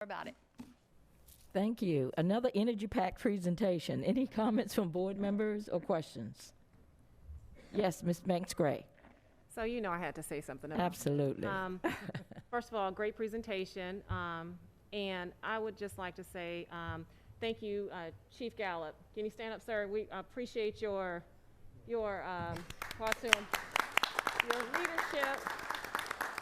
about it. Thank you. Another energy-packed presentation. Any comments from board members or questions? Yes, Ms. Banks-Gray. So you know I had to say something about Absolutely. First of all, great presentation. And I would just like to say thank you, Chief Gallup. Can you stand up, sir? We appreciate your leadership.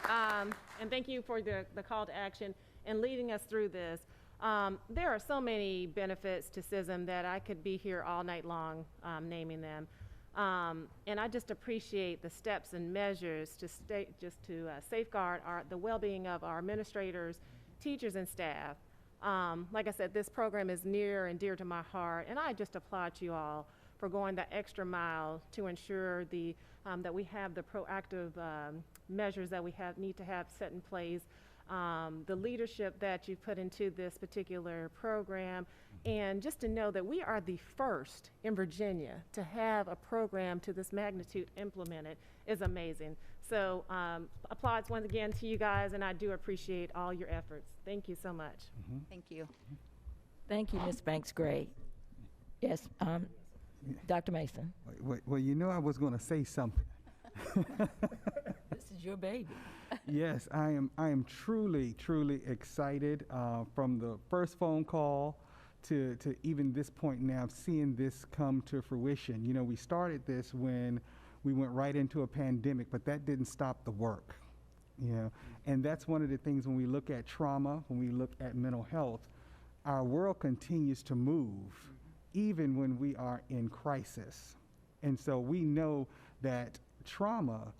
And thank you for the call to action and leading us through this. There are so many benefits to SISM that I could be here all night long naming them. And I just appreciate the steps and measures to safeguard the well-being of our administrators, teachers, and staff. Like I said, this program is near and dear to my heart, and I just applaud you all for going the extra mile to ensure that we have the proactive measures that we need to have set in place, the leadership that you put into this particular program, and just to know that we are the first in Virginia to have a program to this magnitude implemented is amazing. So applause once again to you guys, and I do appreciate all your efforts. Thank you so much. Thank you. Thank you, Ms. Banks-Gray. Yes, Dr. Mason. Well, you know I was going to say something. This is your baby. Yes, I am truly excited from the first phone call to even this point now, seeing this come to fruition. You know, we started this when we went right into a pandemic, but that didn't stop the work. You know, and that's one of the things when we look at trauma, when we look at mental health, our world continues to move even when we are in crisis. And so we know that trauma,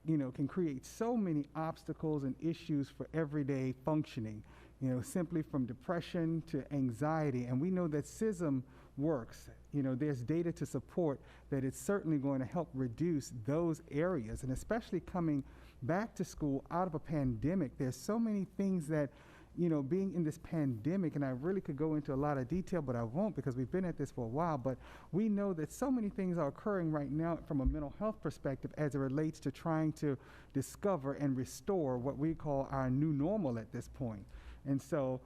you know, can create so many obstacles and issues for everyday functioning, you know, simply from depression to anxiety. And we know that SISM works. You know, there's data to support that it's certainly going to help reduce those areas. And especially coming back to school out of a pandemic, there's so many things that, you know, being in this pandemic, and I really could go into a lot of detail, but I won't because we've been at this for a while, but we know that so many things are occurring right now from a mental health perspective as it relates to trying to discover and restore what we call our new normal at this point. And so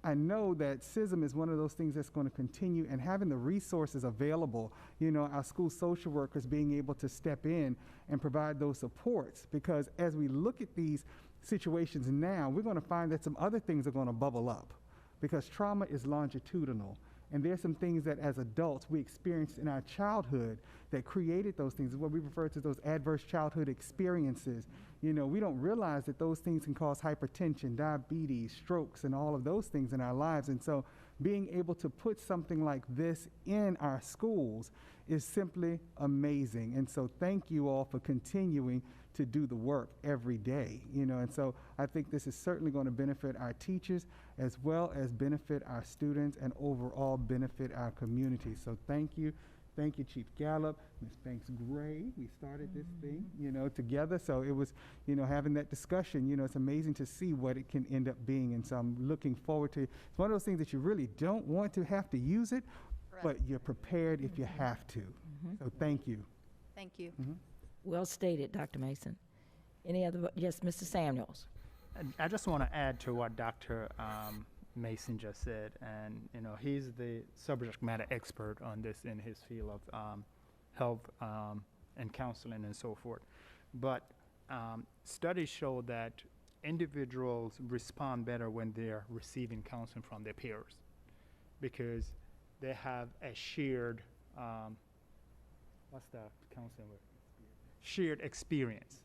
I know that SISM is one of those things that's going to continue, and having the resources available, you know, our school social workers being able to step in and provide those supports, because as we look at these situations now, we're going to find that some other things are going to bubble up, because trauma is longitudinal. And there's some things that as adults we experienced in our childhood that created those things, what we refer to those adverse childhood experiences. You know, we don't realize that those things can cause hypertension, diabetes, strokes, and all of those things in our lives. And so being able to put something like this in our schools is simply amazing. And so thank you all for continuing to do the work every day, you know. And so I think this is certainly going to benefit our teachers as well as benefit our students and overall benefit our community. So thank you. Thank you, Chief Gallup, Ms. Banks-Gray. We started this thing, you know, together. So it was, you know, having that discussion, you know, it's amazing to see what it can end up being. And so I'm looking forward to it. It's one of those things that you really don't want to have to use it, but you're prepared if you have to. So thank you. Thank you. Well stated, Dr. Mason. Any other? Yes, Mr. Samuels. I just want to add to what Dr. Mason just said, and you know, he's the subject matter expert on this in his field of health and counseling and so forth. But studies show that individuals respond better when they're receiving counseling from their peers, because they have a shared what's the counseling word? Shared experience.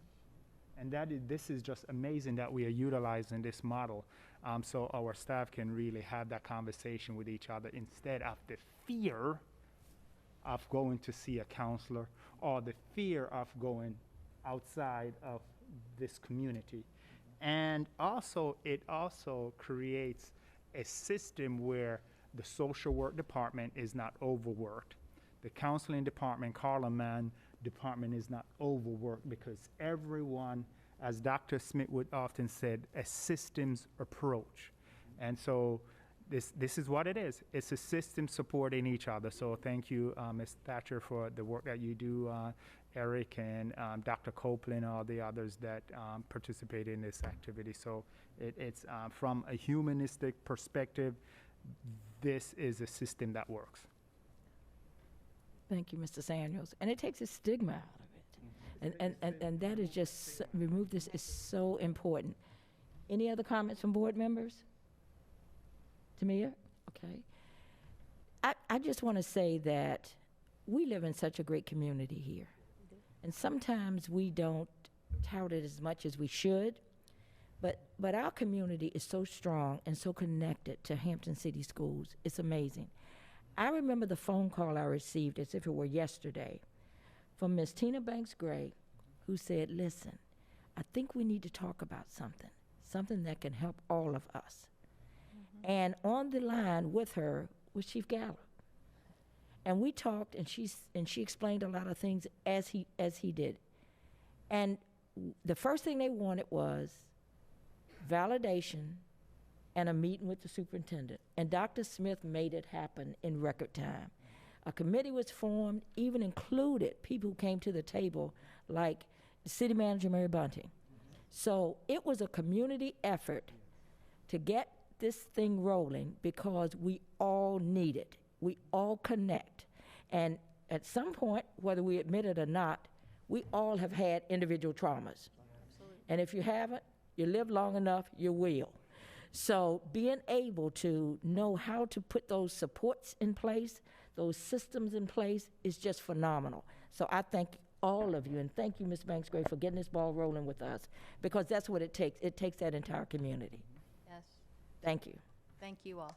And this is just amazing that we are utilizing this model so our staff can really have that conversation with each other instead of the fear of going to see a counselor or the fear of going outside of this community. And also, it also creates a system where the social work department is not overworked. The counseling department, Carla Mann department is not overworked, because everyone, as Dr. Smith would often said, a systems approach. And so this is what it is. It's a system supporting each other. So thank you, Ms. Thatcher, for the work that you do Eric and Dr. Copeland, all the others that participate in this activity. So it's from a humanistic perspective, this is a system that works. Thank you, Mr. Samuels. And it takes a stigma out of it. And that is just, remove this is so important. Any other comments from board members? Tamia? Okay. I just want to say that we live in such a great community here. And sometimes we don't tout it as much as we should, but our community is so strong and so connected to Hampton City Schools. It's amazing. I remember the phone call I received as if it were yesterday from Miss Tina Banks Gray, who said, listen, I think we need to talk about something that can help all of us. And on the line with her was Chief Gallup. And we talked, and she explained a lot of things as he did. And the first thing they wanted was validation and a meeting with the superintendent. And Dr. Smith made it happen in record time. A committee was formed, even included people who came to the table, like the city manager, Mary Bunting. So it was a community effort to get this thing rolling because we all need it. We all connect. And at some point, whether we admit it or not, we all have had individual traumas. Absolutely. And if you haven't, you live long enough, you will. So being able to know how to put those supports in place, those systems in place, is just phenomenal. So I thank all of you, and thank you, Ms. Banks Gray, for getting this ball rolling with us, because that's what it takes. It takes that entire community. Yes. Thank you. Thank you all.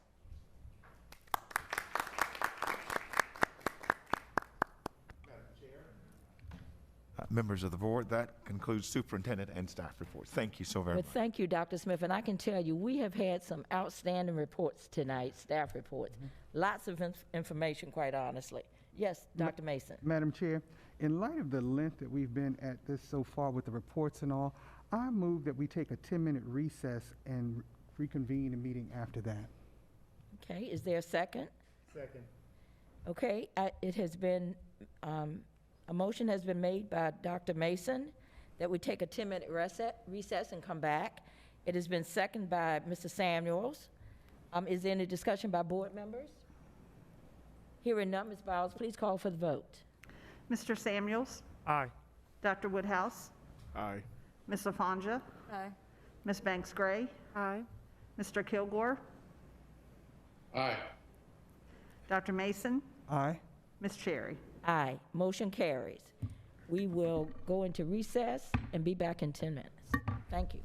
Members of the board, that concludes superintendent and staff reports. Thank you so very Well, much. thank you, Dr. Smith, and I can tell you, we have had some outstanding reports tonight, staff reports. Lots of information, quite honestly. Yes, Dr. Mason. Madam Chair, in light of the length that we've been at this so far with the reports and all, I move that we take a 10-minute recess and reconvene a meeting after that. Okay, is there a second? Second. Okay, it has been, a motion has been made by Dr. Mason that we take a 10-minute recess and come back. It has been seconded by Mr. Samuels. Is there any discussion by board members? Hearing none, Ms. Bowles, please call for the vote. Mr. Samuels, Aye. Dr. Woodhouse, Aye. Ms. Lafanja, Aye. Ms. Banks Gray, Aye. Mr. Kilgore, Aye. Dr. Mason, Aye. Ms. Cherry. Aye, motion carries. We will go into recess and be back in 10 minutes. Thank you.